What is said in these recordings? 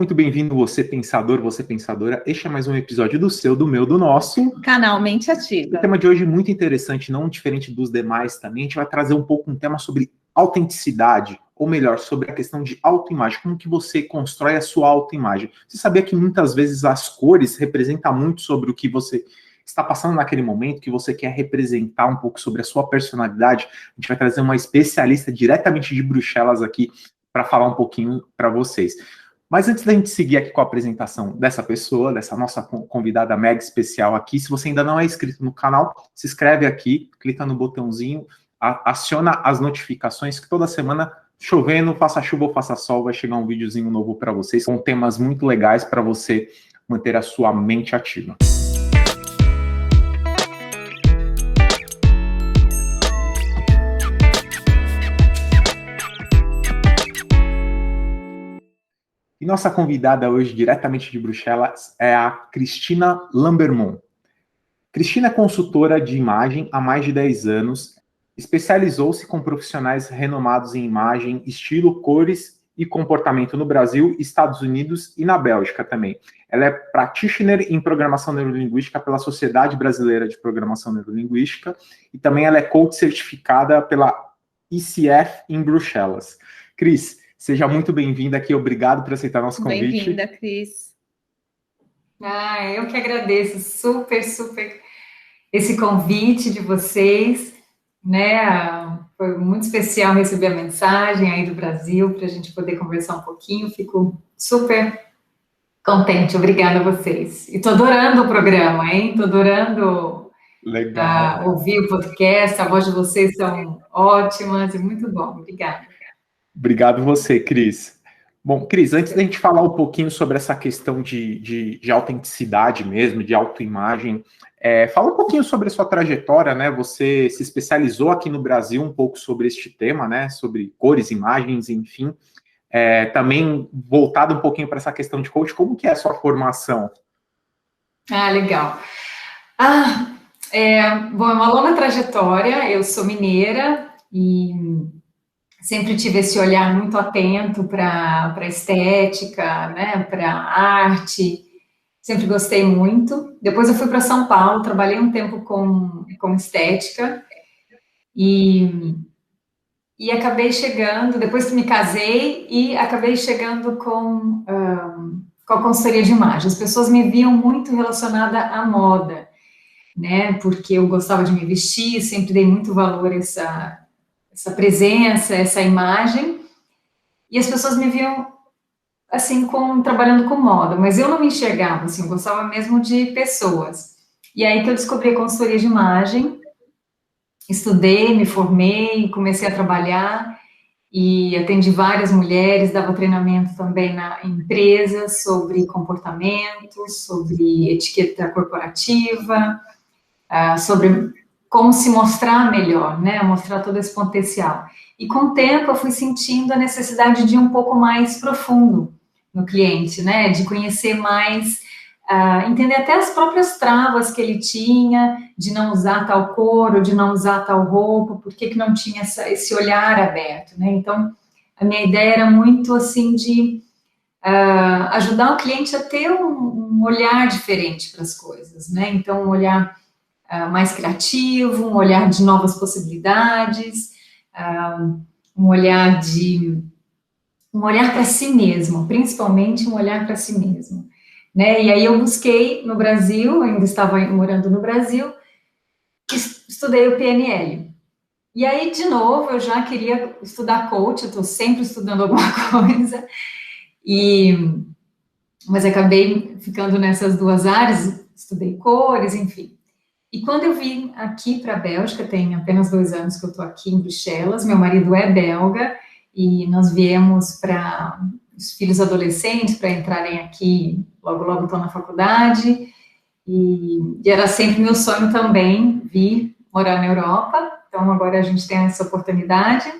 Muito bem-vindo, você pensador, você pensadora. Este é mais um episódio do seu, do meu, do nosso canal Mente Ativa. O tema de hoje é muito interessante, não diferente dos demais também. A gente vai trazer um pouco um tema sobre autenticidade, ou melhor, sobre a questão de autoimagem, como que você constrói a sua autoimagem. Você sabia que muitas vezes as cores representam muito sobre o que você está passando naquele momento, que você quer representar um pouco sobre a sua personalidade? A gente vai trazer uma especialista diretamente de Bruxelas aqui para falar um pouquinho para vocês. Mas antes da gente seguir aqui com a apresentação dessa pessoa, dessa nossa convidada mega especial aqui, se você ainda não é inscrito no canal, se inscreve aqui, clica no botãozinho, aciona as notificações, que toda semana, chovendo, faça chuva ou faça sol, vai chegar um videozinho novo para vocês, com temas muito legais para você manter a sua mente ativa. E nossa convidada hoje, diretamente de Bruxelas, é a Cristina Lambermont. Cristina é consultora de imagem há mais de 10 anos, especializou-se com profissionais renomados em imagem, estilo, cores e comportamento no Brasil, Estados Unidos e na Bélgica também. Ela é practitioner em programação neurolinguística pela Sociedade Brasileira de Programação Neurolinguística e também ela é coach certificada pela ICF em Bruxelas. Cris, seja muito bem-vinda aqui, obrigado por aceitar nosso convite. Bem-vinda, Cris. Eu que agradeço super esse convite de vocês, né? Foi muito especial receber a mensagem aí do Brasil para a gente poder conversar um pouquinho. Fico super contente, obrigada a vocês. E tô adorando o programa, hein? Tô adorando ouvir o podcast, a voz de vocês são ótimas e muito bom, obrigada. Obrigado você, Cris. Bom, Cris, antes da gente falar um pouquinho sobre essa questão de autenticidade mesmo, de autoimagem, fala um pouquinho sobre a sua trajetória, né? Você se especializou aqui no Brasil um pouco sobre este tema, né? Sobre cores, imagens, enfim. Também voltado um pouquinho para essa questão de coach, como que é a sua formação? Legal. Bom, é uma longa trajetória, eu sou mineira e sempre tive esse olhar muito atento para a estética, né, para arte, sempre gostei muito. Depois eu fui para São Paulo, trabalhei um tempo com estética e acabei chegando, depois que me casei, e acabei chegando com a consultoria de imagem. As pessoas me viam muito relacionada à moda, né, porque eu gostava de me vestir, sempre dei muito valor a essa presença, essa imagem, e as pessoas me viam, assim, trabalhando com moda, mas eu não me enxergava, assim, eu gostava mesmo de pessoas. E aí que eu descobri a consultoria de imagem, estudei, me formei, comecei a trabalhar, e atendi várias mulheres, dava treinamento também em empresas sobre comportamento, sobre etiqueta corporativa, sobre como se mostrar melhor, né, mostrar todo esse potencial. E com o tempo eu fui sentindo a necessidade de ir um pouco mais profundo no cliente, né, de conhecer mais, entender até as próprias travas que ele tinha, de não usar tal cor, ou de não usar tal roupa, por que não tinha esse olhar aberto, né. Então, a minha ideia era muito, assim, de ajudar o cliente a ter um olhar diferente para as coisas, né, então um olhar mais criativo, um olhar de novas possibilidades, um olhar para si mesmo, principalmente um olhar para si mesmo, né? E aí eu busquei no Brasil, ainda estava morando no Brasil, estudei o PNL. E aí, de novo, eu já queria estudar coach, eu estou sempre estudando alguma coisa, mas acabei ficando nessas duas áreas, estudei cores, enfim. E quando eu vim aqui para a Bélgica, tem apenas 2 anos que eu estou aqui em Bruxelas, meu marido é belga, e nós viemos para os filhos adolescentes, para entrarem aqui, logo estão na faculdade, e era sempre meu sonho também vir morar na Europa, então agora a gente tem essa oportunidade.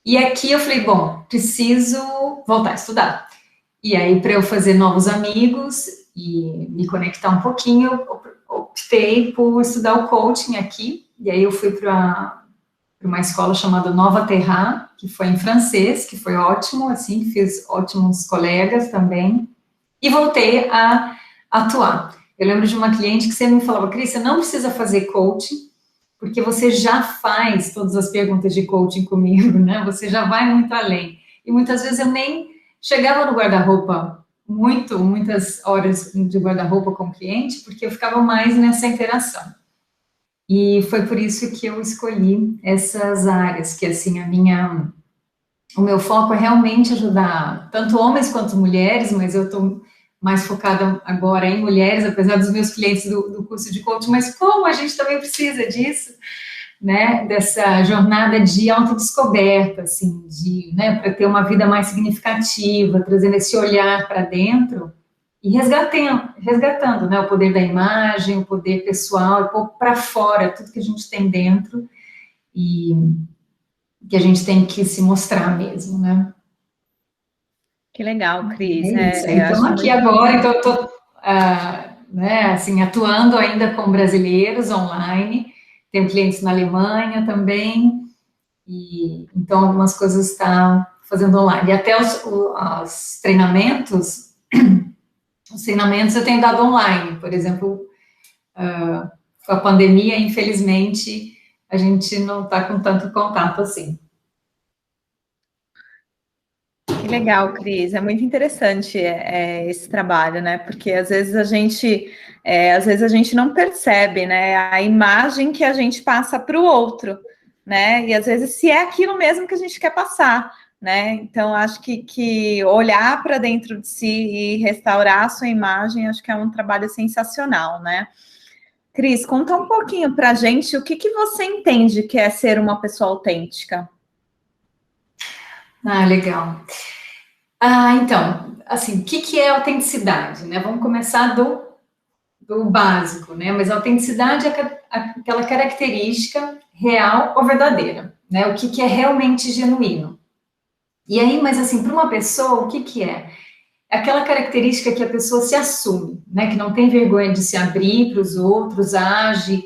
E aqui eu falei, bom, preciso voltar a estudar. E aí, para eu fazer novos amigos e me conectar um pouquinho, optei por estudar o coaching aqui, e aí eu fui para uma escola chamada Nova Terra, que foi em francês, que foi ótimo, assim, fiz ótimos colegas também, e voltei a atuar. Eu lembro de uma cliente que sempre me falava, Cris, você não precisa fazer coaching, porque você já faz todas as perguntas de coaching comigo, né? Você já vai muito além. E muitas vezes eu nem chegava no guarda-roupa muitas horas de guarda-roupa com o cliente, porque eu ficava mais nessa interação. E foi por isso que eu escolhi essas áreas, que assim, o meu foco é realmente ajudar tanto homens quanto mulheres, mas eu estou mais focada agora em mulheres, apesar dos meus clientes do curso de coaching, mas como a gente também precisa disso, né, dessa jornada de autodescoberta, assim, né, para ter uma vida mais significativa, trazendo esse olhar para dentro e resgatando, né, o poder da imagem, o poder pessoal, e pôr para fora tudo que a gente tem dentro e que a gente tem que se mostrar mesmo, né. Que legal, Cris. Então, aqui agora, então, eu estou, né, assim, atuando ainda com brasileiros online, tenho clientes na Alemanha também, e então algumas coisas está fazendo online. E até os treinamentos eu tenho dado online, por exemplo, com a pandemia, infelizmente, a gente não está com tanto contato assim. Que legal, Cris. É muito interessante esse trabalho, né? Porque às vezes a gente não percebe, né, a imagem que a gente passa para o outro, né? E às vezes se é aquilo mesmo que a gente quer passar, né? Então acho que olhar para dentro de si e restaurar a sua imagem, acho que é um trabalho sensacional, né? Cris, conta um pouquinho para a gente o que você entende que é ser uma pessoa autêntica. Legal. Então, assim, o que é autenticidade, né? Vamos começar do básico, né? Mas a autenticidade é aquela característica real ou verdadeira, né? O que é realmente genuíno. E aí, mas assim, para uma pessoa, o que é? É aquela característica que a pessoa se assume, né? Que não tem vergonha de se abrir para os outros, age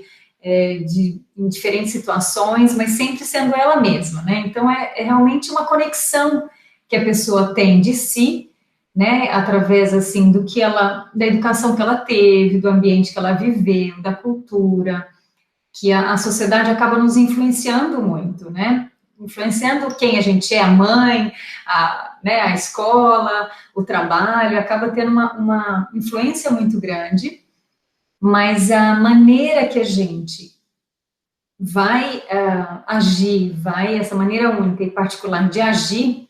em diferentes situações, mas sempre sendo ela mesma, né? Então, é realmente uma conexão que a pessoa tem de si, né? Através, assim, da educação que ela teve, do ambiente que ela viveu, da cultura, que a sociedade acaba nos influenciando muito, né? Influenciando quem a gente é, a mãe, né, a escola, o trabalho, acaba tendo uma influência muito grande, mas a maneira que a gente vai agir, essa maneira única e particular de agir,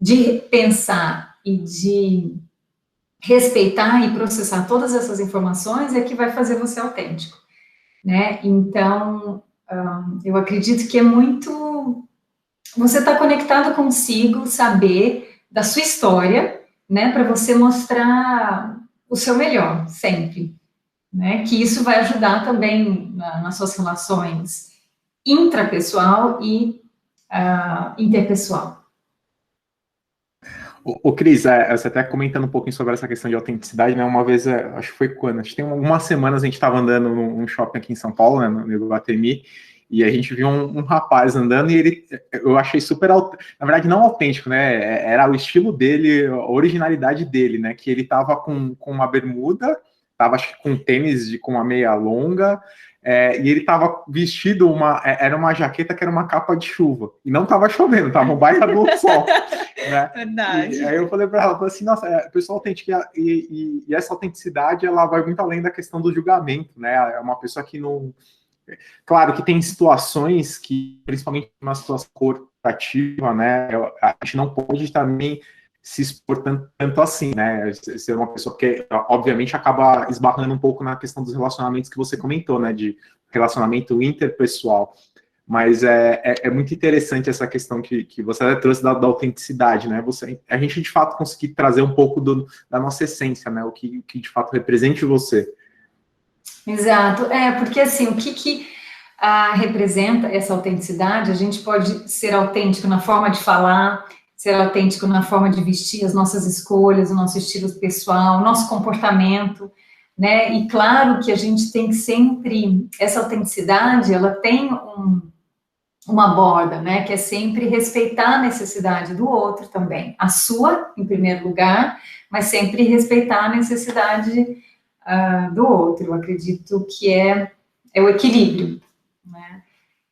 de pensar e de respeitar e processar todas essas informações é que vai fazer você autêntico, né? Então, eu acredito que é muito... Você está conectado consigo, saber da sua história, né? Para você mostrar o seu melhor, sempre. Né, que isso vai ajudar também nas suas relações intrapessoal e interpessoal. Cris, você até comentando um pouquinho sobre essa questão de autenticidade, né? Uma vez, acho que foi quando? Acho que tem algumas semanas a gente estava andando num shopping aqui em São Paulo, né, no Iguatemi, e a gente viu um rapaz andando e eu achei super, na verdade não autêntico, né? Era o estilo dele, a originalidade dele, né? Que ele tava com uma bermuda, tava acho que com tênis com uma meia longa, e ele tava vestido era uma jaqueta que era uma capa de chuva, e não tava chovendo, tava um baita do sol, né? Verdade. E aí eu falei para ela, falei assim, nossa, pessoa autêntica, e essa autenticidade, ela vai muito além da questão do julgamento, né? É uma pessoa que não... Claro que tem situações que, principalmente uma situação corporativa, né, a gente não pode também se expor tanto assim, né, ser uma pessoa, porque obviamente acaba esbarrando um pouco na questão dos relacionamentos que você comentou, né, de relacionamento interpessoal, mas é muito interessante essa questão que você trouxe da autenticidade, né, a gente de fato conseguir trazer um pouco da nossa essência, né, o que de fato represente você. Exato, porque assim, o que representa essa autenticidade? A gente pode ser autêntico na forma de falar, ser autêntico na forma de vestir, as nossas escolhas, o nosso estilo pessoal, o nosso comportamento, né? E claro que a gente tem que sempre, essa autenticidade, ela tem uma borda, né? Que é sempre respeitar a necessidade do outro também. A sua, em primeiro lugar, mas sempre respeitar a necessidade do outro. Eu acredito que é o equilíbrio, né?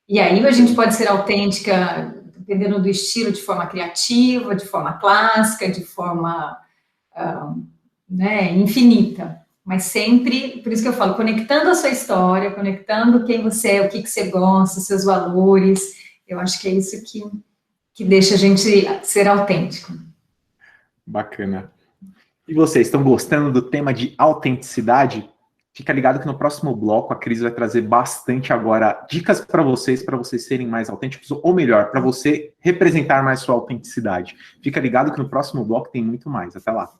E aí a gente pode ser autêntica, dependendo do estilo, de forma criativa, de forma clássica, de forma né, infinita. Mas sempre, por isso que eu falo, conectando a sua história, conectando quem você é, o que você gosta, seus valores, eu acho que é isso que deixa a gente ser autêntico. Bacana. E vocês estão gostando do tema de autenticidade? Fica ligado que no próximo bloco a Cris vai trazer bastante agora dicas para vocês serem mais autênticos, ou melhor, para você representar mais sua autenticidade. Fica ligado que no próximo bloco tem muito mais. Até lá.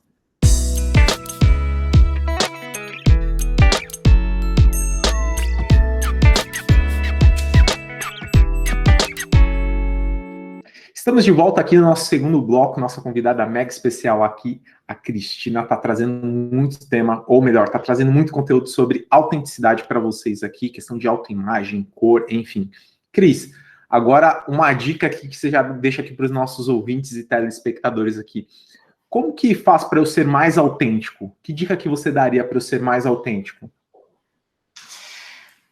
Estamos de volta aqui no nosso segundo bloco, nossa convidada mega especial aqui, a Cristina, está trazendo muito tema, ou melhor, está trazendo muito conteúdo sobre autenticidade para vocês aqui, questão de autoimagem, cor, enfim. Cris, agora uma dica aqui que você já deixa aqui para os nossos ouvintes e telespectadores aqui. Como que faz para eu ser mais autêntico? Que dica que você daria para eu ser mais autêntico?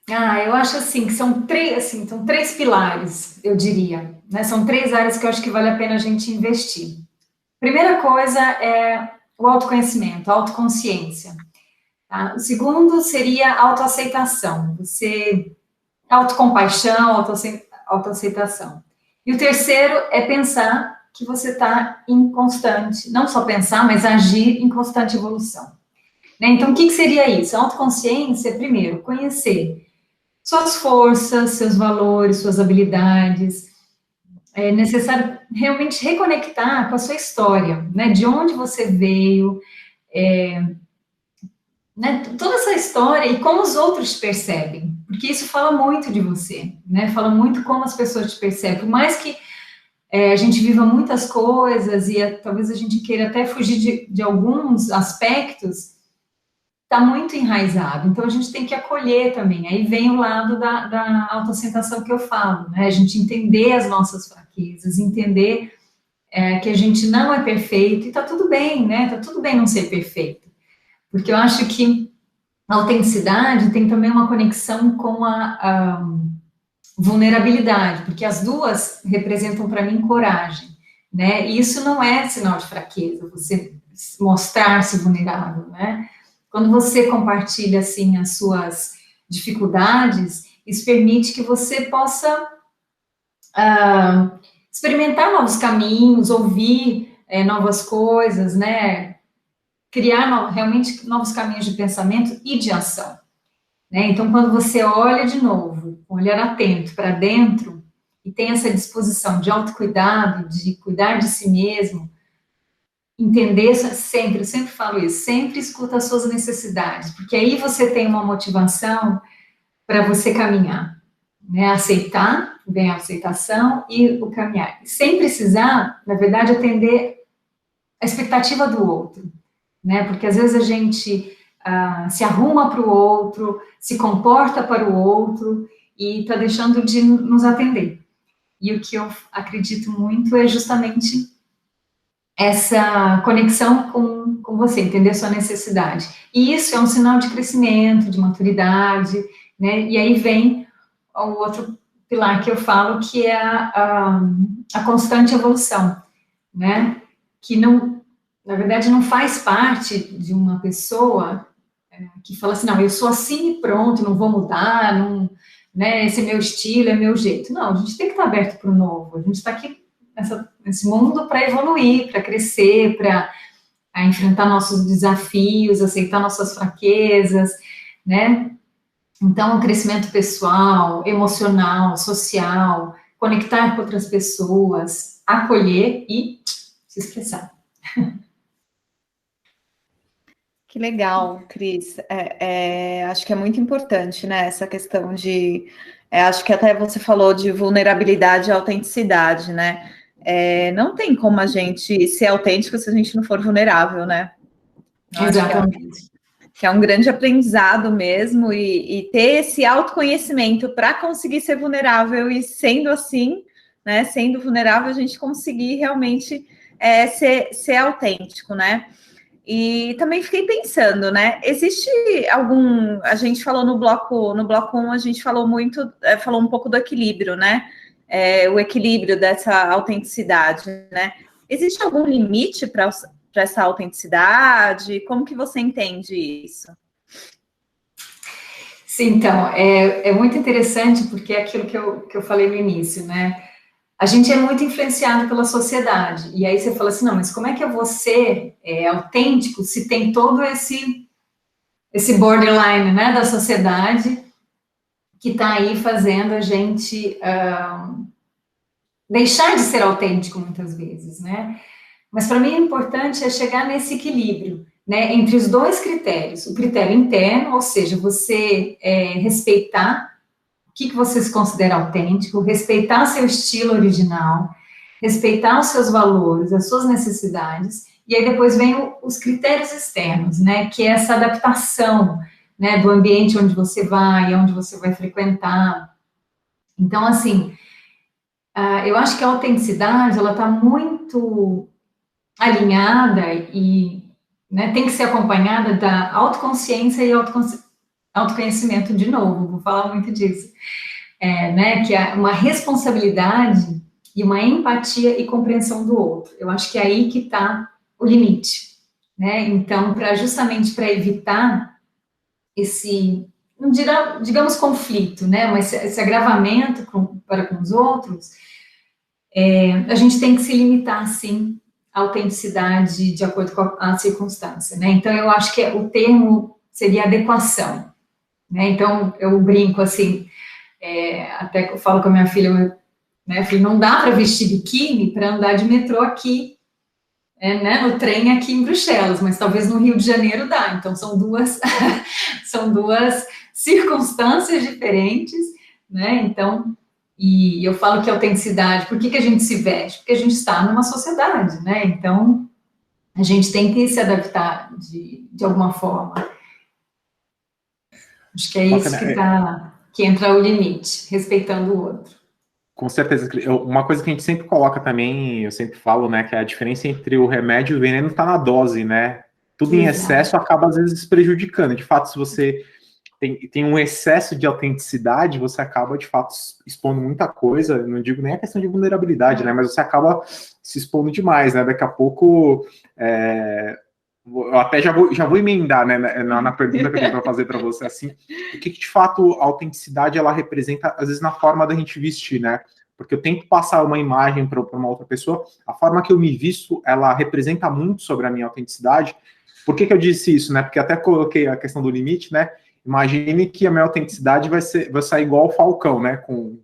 Eu acho assim que são três pilares, eu diria, né? São 3 áreas que eu acho que vale a pena a gente investir. Primeira coisa é o autoconhecimento, a autoconsciência. Tá? O segundo seria a autoaceitação, autocompaixão, autoaceitação. E o terceiro é pensar que você está em constante, não só pensar, mas agir em constante evolução. Né? Então, o que seria isso? A autoconsciência, primeiro, conhecer suas forças, seus valores, suas habilidades. É necessário realmente reconectar com a sua história, né? De onde você veio, né? Toda essa história e como os outros te percebem, porque isso fala muito de você, né? Fala muito como as pessoas te percebem. Por mais que a gente viva muitas coisas e talvez a gente queira até fugir de alguns aspectos, está muito enraizado, então a gente tem que acolher também. Aí vem o lado da autoaceitação que eu falo, né? A gente entender as nossas fraquezas, entender que a gente não é perfeito, e tá tudo bem, né? Tá tudo bem não ser perfeito, porque eu acho que a autenticidade tem também uma conexão com a vulnerabilidade, porque as duas representam para mim coragem, né? E isso não é sinal de fraqueza, você mostrar-se vulnerável, né? Quando você compartilha, assim, as suas dificuldades, isso permite que você possa experimentar novos caminhos, ouvir novas coisas, né? Criar realmente novos caminhos de pensamento e de ação. Né? Então, quando você olha de novo, com um olhar atento para dentro, e tem essa disposição de autocuidado, de cuidar de si mesmo, entender sempre, eu sempre falo isso, sempre escuta as suas necessidades, porque aí você tem uma motivação para você caminhar, né? Aceitar, bem a aceitação e o caminhar. Sem precisar, na verdade, atender a expectativa do outro, né? Porque às vezes a gente se arruma para o outro, se comporta para o outro e está deixando de nos atender. E o que eu acredito muito é justamente essa conexão com você, entender sua necessidade. E isso é um sinal de crescimento, de maturidade, né? E aí vem o outro pilar que eu falo, que é a constante evolução, né? Que não, na verdade, não faz parte de uma pessoa que fala assim, não, eu sou assim e pronto, não vou mudar, não, né? Esse é meu estilo, é meu jeito. Não, a gente tem que estar aberto para o novo, a gente está aqui nesse mundo para evoluir, para crescer, para enfrentar nossos desafios, aceitar nossas fraquezas, né? Então, o crescimento pessoal, emocional, social, conectar com outras pessoas, acolher e se expressar. Que legal, Cris. Acho que é muito importante, né, essa questão de... acho que até você falou de vulnerabilidade e autenticidade, né? Não tem como a gente ser autêntico se a gente não for vulnerável, né? Exatamente. que é um grande aprendizado mesmo, e ter esse autoconhecimento para conseguir ser vulnerável, e sendo assim, né, sendo vulnerável, a gente conseguir realmente ser autêntico, né? E também fiquei pensando, né? Existe algum. A gente falou no bloco 1, a gente falou muito, falou um pouco do equilíbrio, né? O equilíbrio dessa autenticidade, né? Existe algum limite para essa autenticidade? Como que você entende isso? Sim, então, é muito interessante porque é aquilo que eu falei no início, né? A gente é muito influenciado pela sociedade. E aí você fala assim, não, mas como é que você é autêntico se tem todo esse borderline, né, da sociedade que está aí fazendo a gente deixar de ser autêntico muitas vezes, né? Mas para mim o importante é chegar nesse equilíbrio, né, entre os dois critérios. O critério interno, ou seja, você respeitar o que você se considera autêntico, respeitar seu estilo original, respeitar os seus valores, as suas necessidades, e aí depois vem os critérios externos, né, que é essa adaptação, né, do ambiente onde você vai, onde você vai frequentar. Então, assim, eu acho que a autenticidade, ela está muito alinhada e, né, tem que ser acompanhada da autoconsciência e autoconhecimento, de novo, vou falar muito disso, né, que é uma responsabilidade e uma empatia e compreensão do outro. Eu acho que é aí que está o limite, né? Então, justamente para evitar esse, não dirá, digamos, conflito, né? Mas esse agravamento para com os outros, a gente tem que se limitar, sim, à autenticidade de acordo com a circunstância, né? Então, eu acho que o termo seria adequação, né? Então, eu brinco assim, até que eu falo com a minha filha, né, filho, não dá para vestir biquíni para andar de metrô aqui, né, no trem aqui em Bruxelas, mas talvez no Rio de Janeiro dá. Então são duas são duas circunstâncias diferentes, né? Então, e eu falo que a autenticidade, por que a gente se veste? Porque a gente está numa sociedade, né? Então a gente tem que se adaptar de alguma forma. Acho que é isso que entra o limite, respeitando o outro. Com certeza. Uma coisa que a gente sempre coloca também, eu sempre falo, né, que a diferença entre o remédio e o veneno está na dose, né? Tudo em excesso acaba, às vezes, prejudicando. De fato, se você tem um excesso de autenticidade, você acaba, de fato, expondo muita coisa. Não digo nem a questão de vulnerabilidade, né? Mas você acaba se expondo demais, né? Daqui a pouco... eu até já vou emendar, né, na pergunta que eu tenho para fazer para você, assim, o que de fato a autenticidade ela representa, às vezes, na forma da gente vestir, né? Porque eu tento passar uma imagem para uma outra pessoa, a forma que eu me visto, ela representa muito sobre a minha autenticidade. Por que eu disse isso, né? Porque até coloquei a questão do limite, né? Imagine que a minha autenticidade vai sair igual o Falcão, né? Com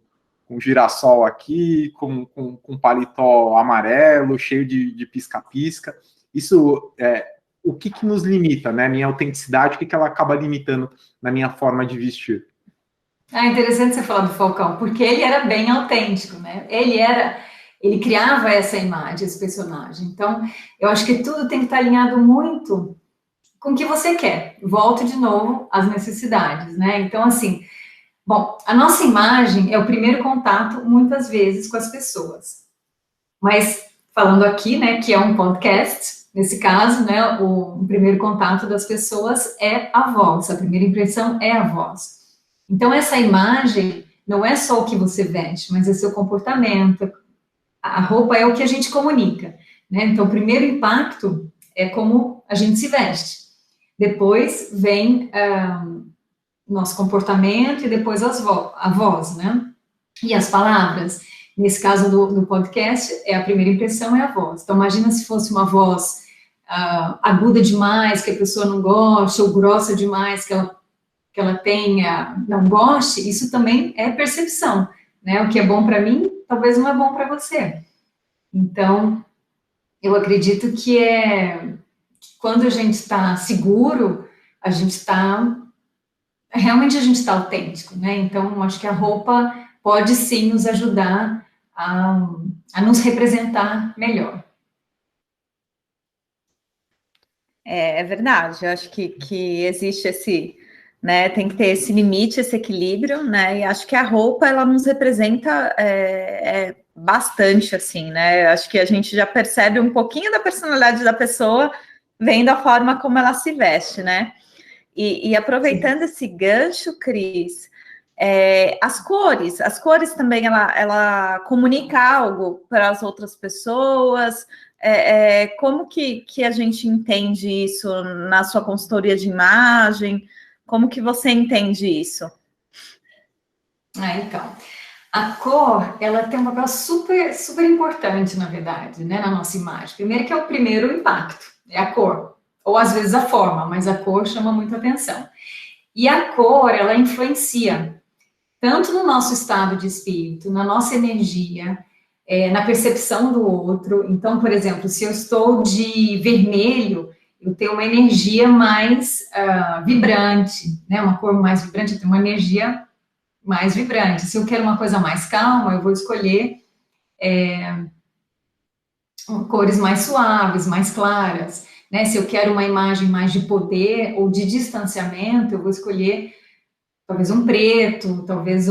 girassol aqui, com paletó amarelo, cheio de pisca-pisca. Isso o que nos limita, né? Minha autenticidade, o que ela acaba limitando na minha forma de vestir? Interessante você falar do Falcão, porque ele era bem autêntico, né? Ele criava essa imagem, esse personagem. Então, eu acho que tudo tem que estar alinhado muito com o que você quer. Volto de novo às necessidades, né? Então, assim, bom, a nossa imagem é o primeiro contato, muitas vezes, com as pessoas. Mas, falando aqui, né, que é um podcast, nesse caso, né, o primeiro contato das pessoas é a voz, a primeira impressão é a voz. Então, essa imagem não é só o que você veste, mas é seu comportamento. A roupa é o que a gente comunica, né? Então, o primeiro impacto é como a gente se veste. Depois vem o nosso comportamento e depois a voz, né? E as palavras. Nesse caso do podcast, a primeira impressão é a voz. Então, imagina se fosse uma voz aguda demais, que a pessoa não gosta, ou grossa demais, que ela não goste, isso também é percepção, né? O que é bom para mim, talvez não é bom para você. Então, eu acredito que quando a gente está seguro, realmente a gente está autêntico, né? Então, acho que a roupa pode sim nos ajudar a nos representar melhor. É verdade, eu acho que existe esse, né, tem que ter esse limite, esse equilíbrio, né, e acho que a roupa, ela nos representa bastante, assim, né, acho que a gente já percebe um pouquinho da personalidade da pessoa vendo a forma como ela se veste, né, e aproveitando esse gancho, Cris, as cores também, ela comunica algo para as outras pessoas. Como que a gente entende isso na sua consultoria de imagem? Como que você entende isso? Então, a cor, ela tem um papel super, super importante, na verdade, né, na nossa imagem. Primeiro que é o primeiro impacto, é a cor, ou às vezes a forma, mas a cor chama muita atenção. E a cor, ela influencia tanto no nosso estado de espírito, na nossa energia, na percepção do outro. Então, por exemplo, se eu estou de vermelho, eu tenho uma energia mais vibrante, né? Uma cor mais vibrante, eu tenho uma energia mais vibrante. Se eu quero uma coisa mais calma, eu vou escolher cores mais suaves, mais claras, né? Se eu quero uma imagem mais de poder ou de distanciamento, eu vou escolher talvez um preto, talvez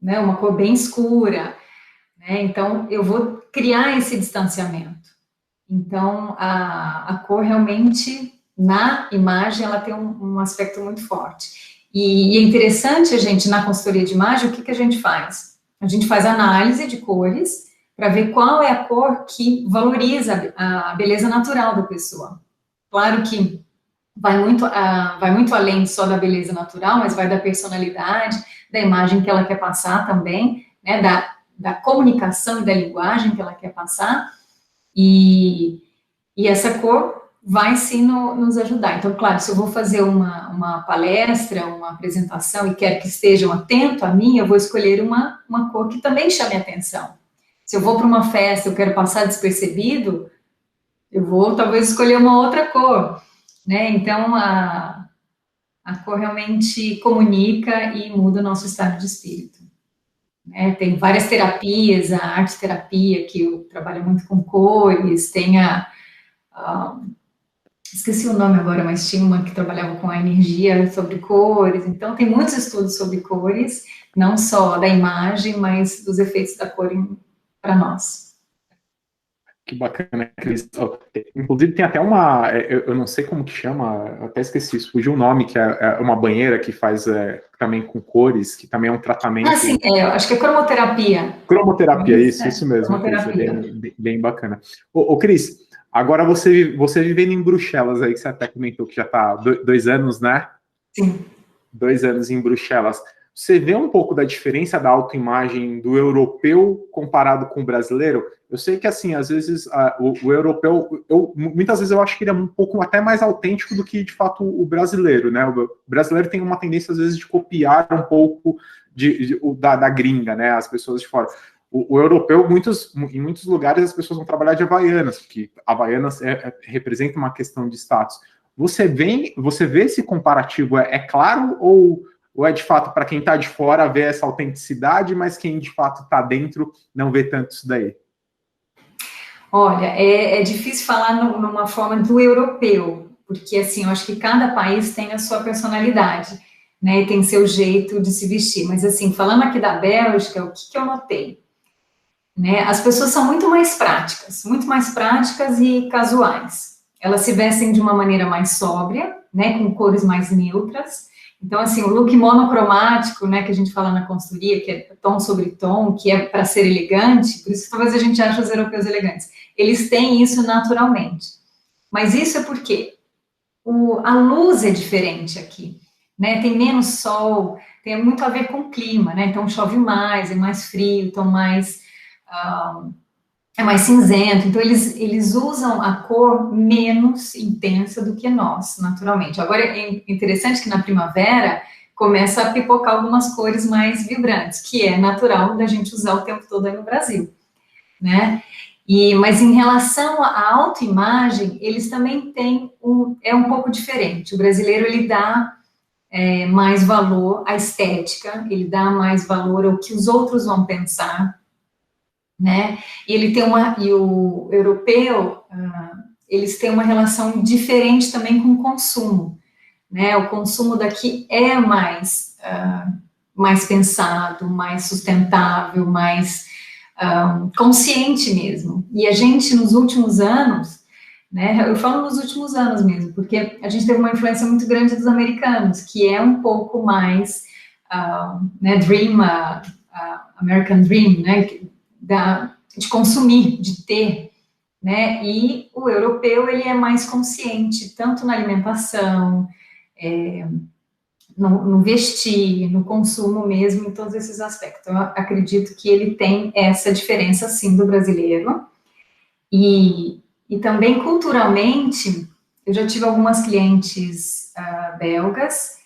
né, uma cor bem escura, né? Então, eu vou criar esse distanciamento. Então, a cor realmente, na imagem, ela tem um aspecto muito forte. E é interessante, a gente, na consultoria de imagem, o que a gente faz? A gente faz análise de cores para ver qual é a cor que valoriza a beleza natural da pessoa. Claro que vai muito além só da beleza natural, mas vai da personalidade, da imagem que ela quer passar também, né, da comunicação e da linguagem que ela quer passar, e essa cor vai sim nos ajudar. Então, claro, se eu vou fazer uma palestra, uma apresentação e quero que estejam atentos a mim, eu vou escolher uma cor que também chame a atenção. Se eu vou para uma festa, eu quero passar despercebido, eu vou talvez escolher uma outra cor, né? Então, a cor realmente comunica e muda o nosso estado de espírito. Né? Tem várias terapias, a arte-terapia, que eu trabalho muito com cores, tem esqueci o nome agora, mas tinha uma que trabalhava com a energia sobre cores, então tem muitos estudos sobre cores, não só da imagem, mas dos efeitos da cor para nós. Que bacana, Cris. Inclusive tem até eu não sei como que chama, eu até esqueci, fugiu o nome, que é uma banheira que faz também com cores, que também é um tratamento... Ah, sim, eu acho que é cromoterapia. Cromoterapia, isso mesmo, Cris, bem bacana. Ô, Cris, agora você vivendo em Bruxelas aí, que você até comentou que já está 2 anos, né? Sim. 2 anos em Bruxelas. Você vê um pouco da diferença da autoimagem do europeu comparado com o brasileiro? Eu sei que, assim, às vezes, o europeu, muitas vezes eu acho que ele é um pouco até mais autêntico do que, de fato, o brasileiro, né? O brasileiro tem uma tendência, às vezes, de copiar um pouco da gringa, né? As pessoas de fora. O europeu, em muitos lugares, as pessoas vão trabalhar de Havaianas, porque Havaianas representa uma questão de status. Você vê esse comparativo, é claro, ou é de fato para quem está de fora ver essa autenticidade, mas quem de fato está dentro não vê tanto isso daí? Olha, é difícil falar numa forma do europeu, porque assim, eu acho que cada país tem a sua personalidade, né, e tem seu jeito de se vestir, mas assim, falando aqui da Bélgica, o que eu notei? Né, as pessoas são muito mais práticas e casuais. Elas se vestem de uma maneira mais sóbria, né, com cores mais neutras. Então, assim, o look monocromático, né, que a gente fala na consultoria, que é tom sobre tom, que é para ser elegante, por isso talvez a gente ache os europeus elegantes. Eles têm isso naturalmente. Mas isso é porque a luz é diferente aqui, né? Tem menos sol, tem muito a ver com o clima, né? Então chove mais, é mais frio, então é mais cinzento, então eles usam a cor menos intensa do que nós, naturalmente. Agora, é interessante que na primavera começa a pipocar algumas cores mais vibrantes, que é natural da gente usar o tempo todo aí no Brasil, né? Mas em relação à autoimagem, eles também têm um pouco diferente. O brasileiro, ele dá mais valor à estética, ele dá mais valor ao que os outros vão pensar, né? E ele tem e o europeu, eles têm uma relação diferente também com o consumo, né? O consumo daqui é mais pensado, mais sustentável, mais consciente mesmo. E a gente, nos últimos anos, né, eu falo nos últimos anos mesmo, porque a gente teve uma influência muito grande dos americanos, que é um pouco mais, né, American Dream, né, de consumir, de ter, né, e o europeu, ele é mais consciente, tanto na alimentação, no vestir, no consumo mesmo, em todos esses aspectos. Eu acredito que ele tem essa diferença, sim, do brasileiro. E também, culturalmente, eu já tive algumas clientes belgas,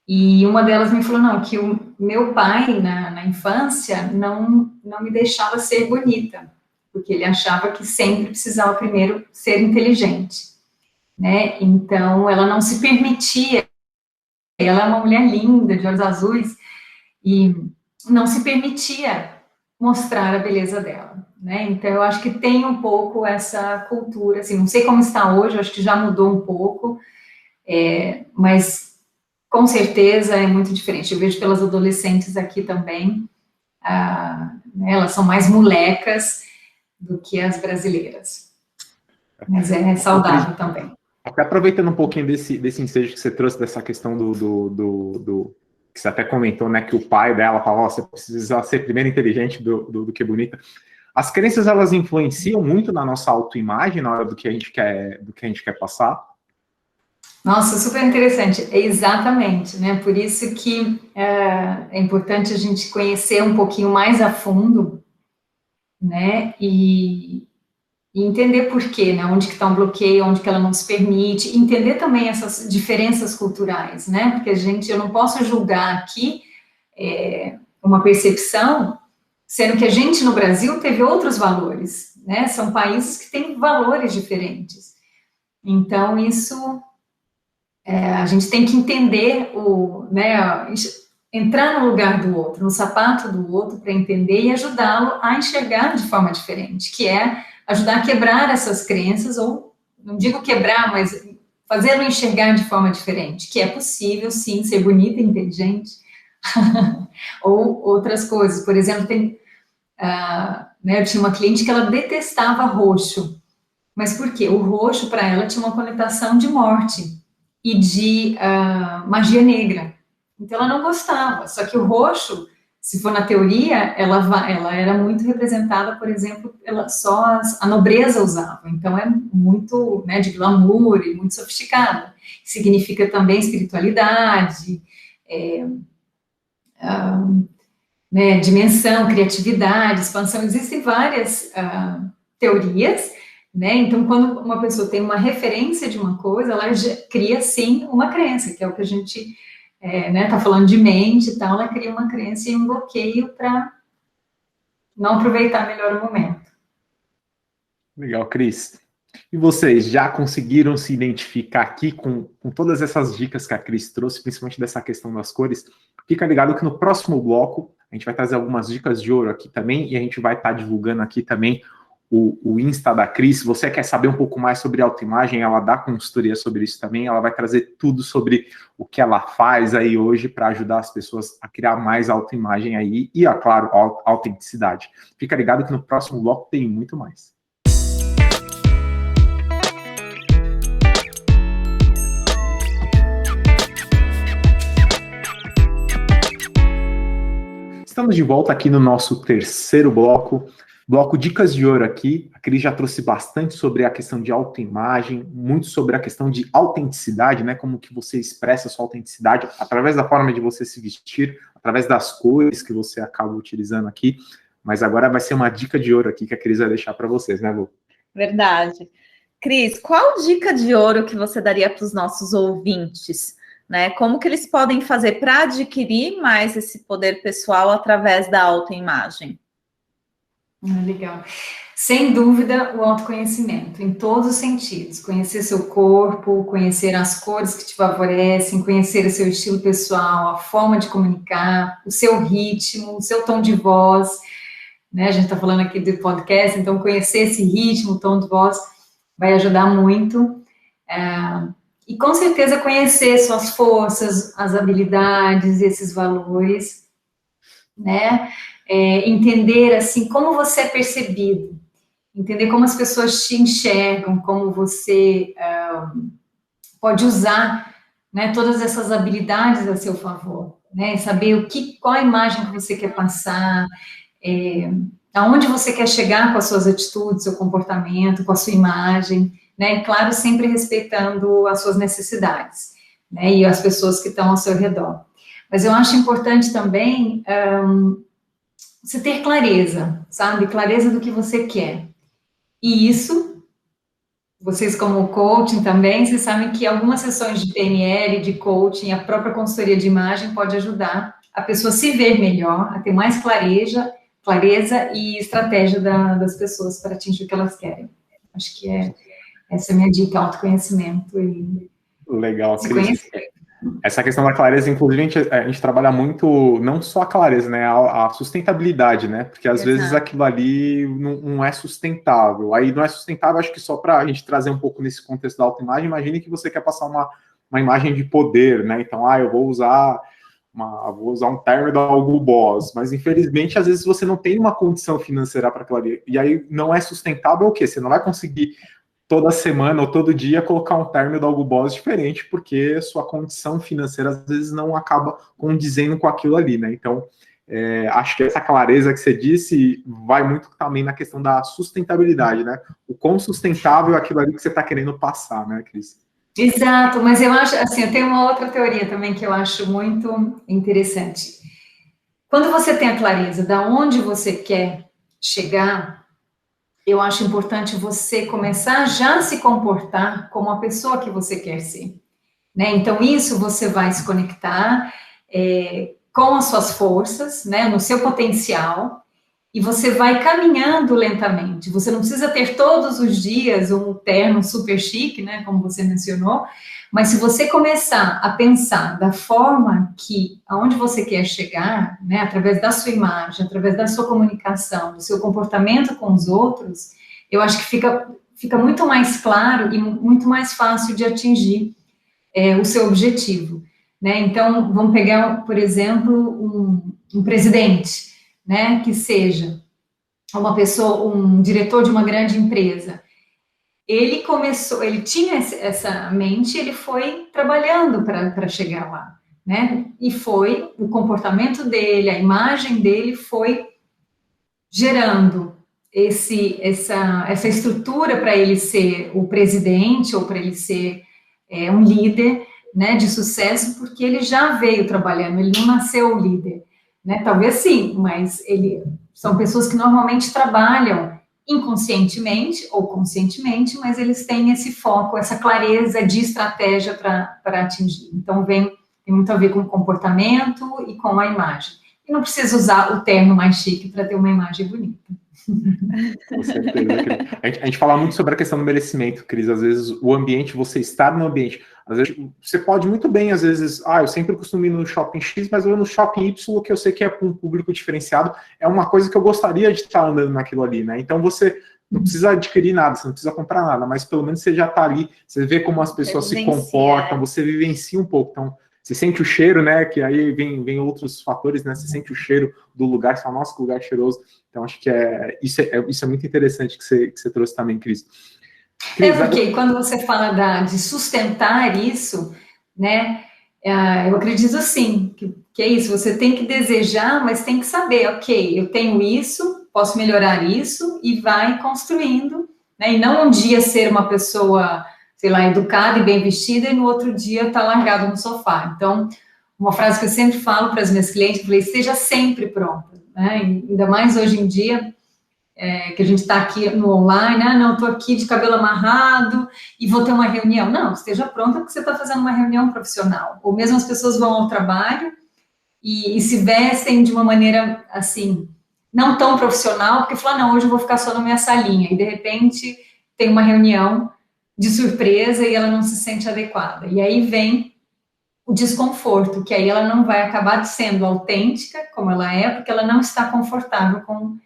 e uma delas me falou, não, que o meu pai, na infância, não me deixava ser bonita, porque ele achava que sempre precisava primeiro ser inteligente, né? Então, ela não se permitia. Ela é uma mulher linda, de olhos azuis, e não se permitia mostrar a beleza dela, né? Então, eu acho que tem um pouco essa cultura, assim, não sei como está hoje, acho que já mudou um pouco, mas com certeza é muito diferente. Eu vejo pelas adolescentes aqui também, né, elas são mais molecas do que as brasileiras, mas é saudável também. Até aproveitando um pouquinho desse ensejo que você trouxe, dessa questão que você até comentou, né, que o pai dela falou, você precisa ser primeiro inteligente do que bonita. As crenças, elas influenciam muito na nossa autoimagem, na hora do que a gente quer passar? Nossa, super interessante, exatamente, né, por isso que é importante a gente conhecer um pouquinho mais a fundo, né, e entender por quê, né, onde que está um bloqueio, onde que ela não se permite, entender também essas diferenças culturais, né, porque eu não posso julgar aqui uma percepção, sendo que a gente no Brasil teve outros valores, né, são países que têm valores diferentes, então isso, a gente tem que entender, né, entrar no lugar do outro, no sapato do outro, para entender e ajudá-lo a enxergar de forma diferente, que é ajudar a quebrar essas crenças, ou, não digo quebrar, mas fazê-lo enxergar de forma diferente, que é possível, sim, ser bonita e inteligente, ou outras coisas. Por exemplo, né, eu tinha uma cliente que ela detestava roxo, mas por quê? O roxo, para ela, tinha uma conotação de morte e de magia negra, então ela não gostava, só que o roxo, se for na teoria, ela era muito representada, por exemplo, só a nobreza usava, então é muito, né, de glamour e muito sofisticado, significa também espiritualidade, né, dimensão, criatividade, expansão, existem várias teorias, né, então quando uma pessoa tem uma referência de uma coisa, ela já cria sim uma crença, que é o que a gente né, tá falando de mente e tal, ela cria uma crença e um bloqueio para não aproveitar melhor o momento. Legal, Cris. E vocês já conseguiram se identificar aqui com todas essas dicas que a Cris trouxe, principalmente dessa questão das cores? Fica ligado que no próximo bloco a gente vai trazer algumas dicas de ouro aqui também, e a gente vai estar divulgando aqui também o Insta da Cris. Se você quer saber um pouco mais sobre autoimagem, ela dá consultoria sobre isso também, ela vai trazer tudo sobre o que ela faz aí hoje para ajudar as pessoas a criar mais autoimagem aí e, é claro, autenticidade. Fica ligado que no próximo bloco tem muito mais. Estamos de volta aqui no nosso terceiro bloco Dicas de Ouro aqui. A Cris já trouxe bastante sobre a questão de autoimagem, muito sobre a questão de autenticidade, né? Como que você expressa a sua autenticidade através da forma de você se vestir, através das cores que você acaba utilizando aqui. Mas agora vai ser uma dica de ouro aqui que a Cris vai deixar para vocês, né, Lu? Verdade. Cris, qual dica de ouro que você daria para os nossos ouvintes? Né? Como que eles podem fazer para adquirir mais esse poder pessoal através da autoimagem? Legal. Sem dúvida, o autoconhecimento, em todos os sentidos. Conhecer seu corpo, conhecer as cores que te favorecem, conhecer o seu estilo pessoal, a forma de comunicar, o seu ritmo, o seu tom de voz, né? A gente está falando aqui do podcast, então conhecer esse ritmo, tom de voz, vai ajudar muito. E com certeza conhecer suas forças, as habilidades, esses valores, né? Entender, assim, como você é percebido, entender como as pessoas te enxergam, como você pode usar, né, todas essas habilidades a seu favor, né? Saber qual a imagem que você quer passar, aonde você quer chegar com as suas atitudes, seu comportamento, com a sua imagem, né? E, claro, sempre respeitando as suas necessidades, né? E as pessoas que estão ao seu redor. Mas eu acho importante também você ter clareza, sabe? Clareza do que você quer. E isso, vocês como coaching também, vocês sabem que algumas sessões de PNL, de coaching, a própria consultoria de imagem pode ajudar a pessoa a se ver melhor, a ter mais clareza e estratégia das pessoas para atingir o que elas querem. Acho que essa é a minha dica, autoconhecimento e legal, se conhecer. Essa questão da clareza, inclusive, a gente trabalha muito, não só a clareza, né, a sustentabilidade, né, porque às vezes aquilo ali não é sustentável. Aí não é sustentável, acho que só para a gente trazer um pouco nesse contexto da autoimagem, imagine que você quer passar uma imagem de poder, né, então, eu vou usar um termo da Hugo Boss, mas infelizmente, às vezes você não tem uma condição financeira para aquilo ali, e aí não é sustentável o quê? Você não vai conseguir toda semana ou todo dia colocar um termo da Hugo Boss diferente, porque sua condição financeira às vezes não acaba condizendo com aquilo ali, né? Então, acho que essa clareza que você disse vai muito também na questão da sustentabilidade, né? O quão sustentável é aquilo ali que você está querendo passar, né, Cris? Exato, mas eu acho, assim, eu tenho uma outra teoria também que eu acho muito interessante. Quando você tem a clareza de onde você quer chegar, eu acho importante você começar já a se comportar como a pessoa que você quer ser, né? Então, isso você vai se conectar com as suas forças, né? No seu potencial, e você vai caminhando lentamente. Você não precisa ter todos os dias um terno super chique, né? Como você mencionou, mas se você começar a pensar da forma aonde você quer chegar, né? Através da sua imagem, através da sua comunicação, do seu comportamento com os outros, eu acho que fica muito mais claro e muito mais fácil de atingir o seu objetivo, né? Então, vamos pegar, por exemplo, um presidente, né? Que seja uma pessoa, um diretor de uma grande empresa. Ele tinha essa mente, ele foi trabalhando para chegar lá, né? E o comportamento dele, a imagem dele foi gerando essa estrutura para ele ser o presidente ou para ele ser um líder, né, de sucesso, porque ele já veio trabalhando, ele não nasceu líder, né? Talvez sim, mas são pessoas que normalmente trabalham inconscientemente ou conscientemente, mas eles têm esse foco, essa clareza de estratégia para atingir. Então, tem muito a ver com o comportamento e com a imagem. E não precisa usar o terno mais chique para ter uma imagem bonita. Com certeza, Cris. A gente fala muito sobre a questão do merecimento, Cris. Às vezes, o ambiente, você estar no ambiente. Às vezes, você pode muito bem, às vezes, eu sempre costumo ir no shopping X, mas eu vou no shopping Y, que eu sei que é para um público diferenciado. É uma coisa que eu gostaria de estar andando naquilo ali, né? Então, você não precisa adquirir nada, você não precisa comprar nada, mas pelo menos você já está ali, você vê como as pessoas se comportam, você vivencia um pouco. Então, você sente o cheiro, né? Que aí vem outros fatores, né? Você sente o cheiro do lugar, você fala, nossa, que lugar cheiroso. Então, acho que isso é muito interessante que você trouxe também, Cris. Porque quando você fala de sustentar isso, né? Eu acredito sim, que é isso. Você tem que desejar, mas tem que saber, ok, eu tenho isso, posso melhorar isso, e vai construindo, né? E não um dia ser uma pessoa, sei lá, educada e bem vestida, e no outro dia tá largado no sofá. Então, uma frase que eu sempre falo para as minhas clientes, eu falei, esteja sempre pronta, né? Ainda mais hoje em dia, que a gente está aqui no online, não, estou aqui de cabelo amarrado e vou ter uma reunião. Não, esteja pronta porque você está fazendo uma reunião profissional. Ou mesmo as pessoas vão ao trabalho e se vestem de uma maneira, assim, não tão profissional, porque falam, não, hoje eu vou ficar só na minha salinha. E, de repente, tem uma reunião de surpresa e ela não se sente adequada. E aí vem o desconforto, que aí ela não vai acabar sendo autêntica, como ela é, porque ela não está confortável com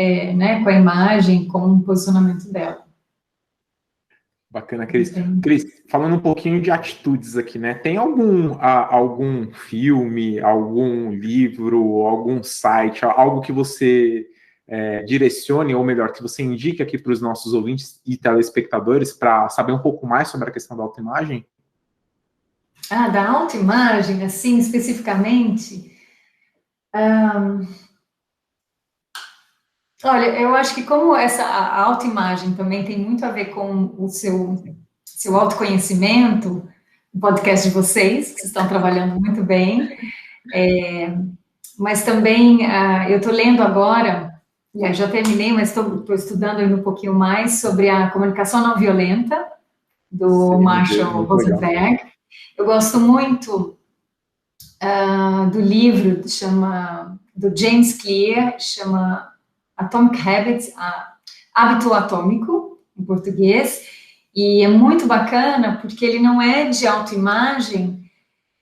a imagem, com o posicionamento dela. Bacana, Cris. Cris, falando um pouquinho de atitudes aqui, né? Tem algum filme, algum livro, algum site, algo que você direcione, ou melhor, que você indique aqui para os nossos ouvintes e telespectadores para saber um pouco mais sobre a questão da autoimagem? Da autoimagem, assim, especificamente? Olha, eu acho que como a autoimagem também tem muito a ver com o seu autoconhecimento, o podcast de vocês, que vocês estão trabalhando muito bem, mas também eu estou lendo agora, já terminei, mas estou estudando ainda um pouquinho mais sobre a comunicação não violenta, do Marshall Rosenberg. Eu gosto muito do livro, do James Clear, chama Atomic Habits, Hábito Atômico, em português, e é muito bacana porque ele não é de autoimagem,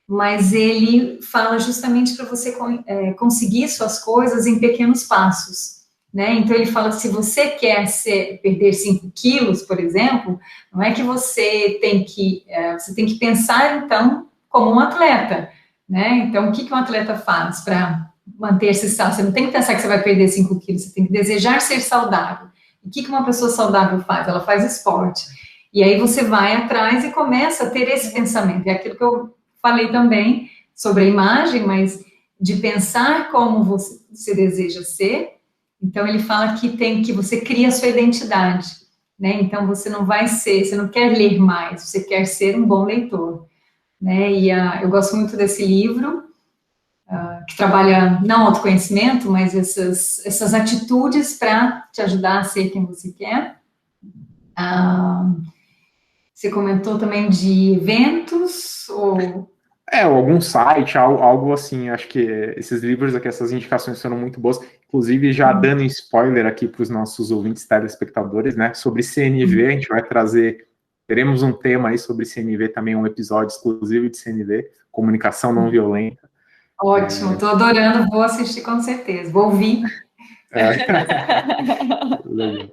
mas ele fala justamente para você conseguir suas coisas em pequenos passos, né? Então ele fala que se você quer perder 5 quilos, por exemplo, não é que você tem que pensar, então, como um atleta, né? Então, o que um atleta faz para manter-se saudável? Você não tem que pensar que você vai perder 5 quilos, você tem que desejar ser saudável. E o que uma pessoa saudável faz? Ela faz esporte. E aí você vai atrás e começa a ter esse pensamento. É aquilo que eu falei também sobre a imagem, mas de pensar como você deseja ser. Então, ele fala que você cria a sua identidade, né? Então, você não quer ler mais, você quer ser um bom leitor, né? E eu gosto muito desse livro, que trabalha não autoconhecimento, mas essas atitudes para te ajudar a ser quem você quer. Você comentou também de eventos, ou algum site, algo assim. Acho que esses livros aqui, essas indicações foram muito boas. Inclusive, já dando spoiler aqui para os nossos ouvintes telespectadores, né? Sobre CNV, a gente vai teremos um tema aí sobre CNV também, um episódio exclusivo de CNV, comunicação não violenta. Ótimo, estou adorando, vou assistir com certeza, vou ouvir. Legal.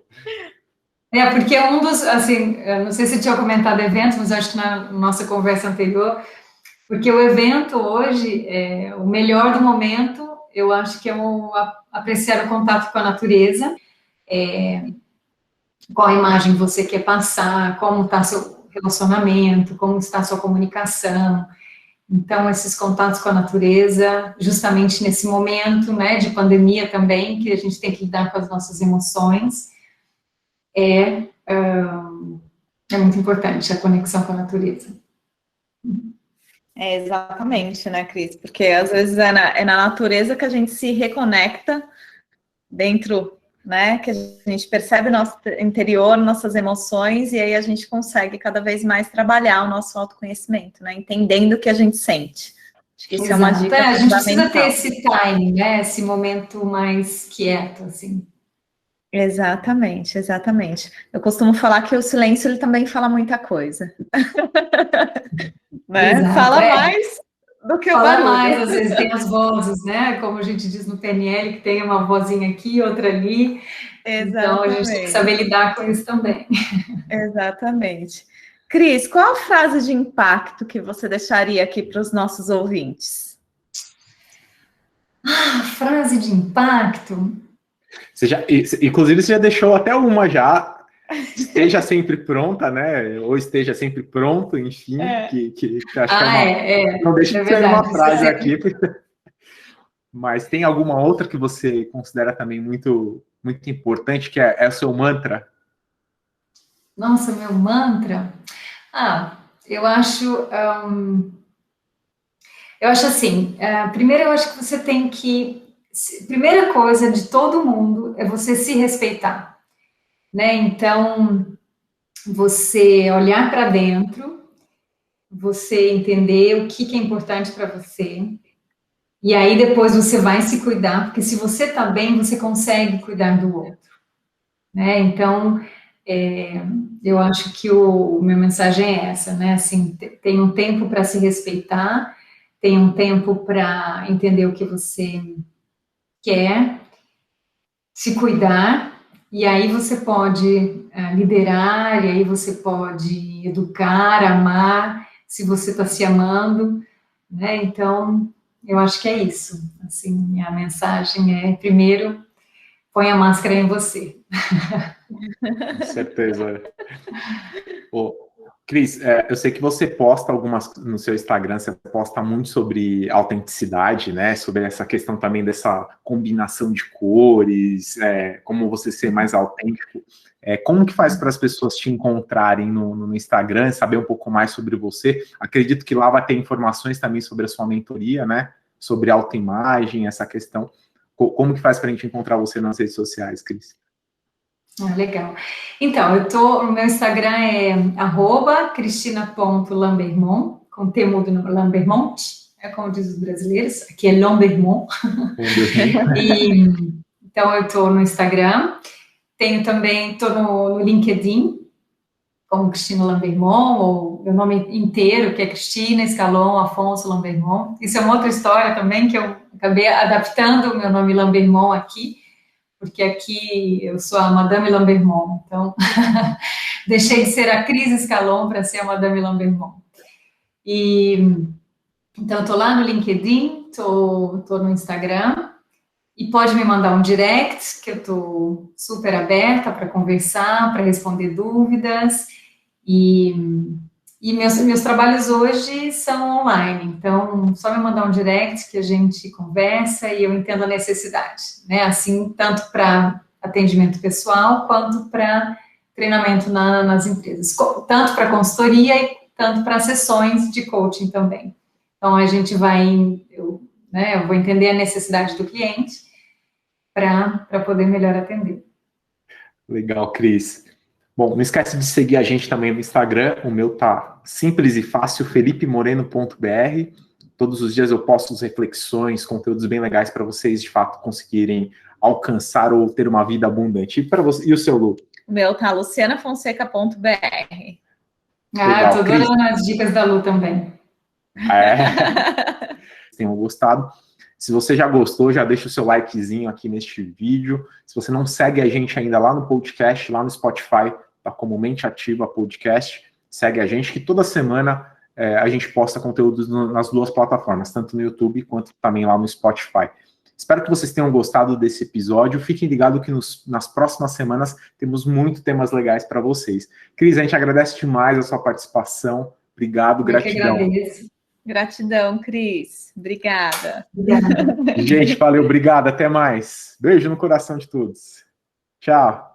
Porque um dos, assim, eu não sei se eu tinha comentado eventos, mas acho que na nossa conversa anterior, porque o evento hoje, o melhor do momento, eu acho que é apreciar o contato com a natureza, qual imagem você quer passar, como está seu relacionamento, como está a sua comunicação. Então, esses contatos com a natureza, justamente nesse momento, né, de pandemia também, que a gente tem que lidar com as nossas emoções, é muito importante a conexão com a natureza. Exatamente, né, Cris? Porque às vezes é na natureza que a gente se reconecta dentro, né, que a gente percebe nosso interior, nossas emoções, e aí a gente consegue cada vez mais trabalhar o nosso autoconhecimento, né, entendendo o que a gente sente. Acho que isso é uma dica a gente precisa ter fundamental. esse timing, né, esse momento mais quieto, assim. Exatamente, exatamente. Eu costumo falar que o silêncio, ele também fala muita coisa. Né? Exato, Fala mais do que o barulho. Fala mais, às vezes tem as vozes, né? Como a gente diz no PNL, que tem uma vozinha aqui, outra ali. Exatamente. Então, a gente tem que saber lidar com isso também. Exatamente. Cris, qual a frase de impacto que você deixaria aqui para os nossos ouvintes? Frase de impacto? Inclusive, você já deixou até uma já. Esteja sempre pronta, né? Ou esteja sempre pronto, enfim. Que acho que não deixa de ser uma frase aqui. Mas tem alguma outra que você considera também muito, muito importante, que é o seu mantra? Nossa, meu mantra? Eu acho assim, primeiro eu acho que você tem que, primeira coisa de todo mundo é você se respeitar, né? Então, você olhar para dentro, você entender o que é importante para você, e aí depois você vai se cuidar, porque se você está bem, você consegue cuidar do outro, né? Então, eu acho que minha mensagem é essa, né? Assim, tem um tempo para se respeitar, tem um tempo para entender o que você quer, se cuidar, E aí você pode liderar, e aí você pode educar, amar, se você está se amando, né? Então, eu acho que é isso. Assim, a mensagem é, primeiro, põe a máscara em você. Com certeza. Ô, Cris, eu sei que você posta algumas no seu Instagram, você posta muito sobre autenticidade, né? Sobre essa questão também dessa combinação de cores, como você ser mais autêntico. Como que faz para as pessoas te encontrarem no Instagram, saber um pouco mais sobre você? Acredito que lá vai ter informações também sobre a sua mentoria, né? Sobre autoimagem, essa questão. Como que faz para a gente encontrar você nas redes sociais, Cris? Legal. Então, o meu Instagram é @cristina.lambermont, com T mudo no Lambermont, como diz os brasileiros, aqui é Lambermont. Então, eu estou no Instagram, estou no LinkedIn, como Cristina Lambermont, ou meu nome inteiro, que é Cristina Escalon Afonso Lambermont. Isso é uma outra história também, que eu acabei adaptando o meu nome Lambermont aqui, porque aqui eu sou a Madame Lambermont, então deixei de ser a Cris Escalon para ser a Madame Lambermont. Então, estou lá no LinkedIn, estou no Instagram, e pode me mandar um direct, que eu estou super aberta para conversar, para responder dúvidas, e meus trabalhos hoje são online, então só me mandar um direct que a gente conversa e eu entendo a necessidade, né? Assim, tanto para atendimento pessoal quanto para treinamento nas empresas, tanto para consultoria e tanto para sessões de coaching também. Então a gente eu vou entender a necessidade do cliente para poder melhor atender. Legal, Cris. Bom, não esquece de seguir a gente também no Instagram. O meu tá simples e fácil, felipemoreno.br. Todos os dias eu posto reflexões, conteúdos bem legais para vocês, de fato, conseguirem alcançar ou ter uma vida abundante. E para você, e o seu, Lu? O meu tá lucianafonseca.br. Eu tô adorando as dicas da Lu também. Tenham gostado. Se você já gostou, já deixa o seu likezinho aqui neste vídeo. Se você não segue a gente ainda lá no podcast, lá no Spotify, tá como Mente Ativa Podcast, segue a gente, que toda semana a gente posta conteúdos nas duas plataformas, tanto no YouTube quanto também lá no Spotify. Espero que vocês tenham gostado desse episódio. Fiquem ligados que nas próximas semanas temos muitos temas legais para vocês. Cris, a gente agradece demais a sua participação. Obrigado, gratidão. Eu que agradeço. Gratidão, Cris. Obrigada. Gente, valeu, obrigado, até mais. Beijo no coração de todos. Tchau.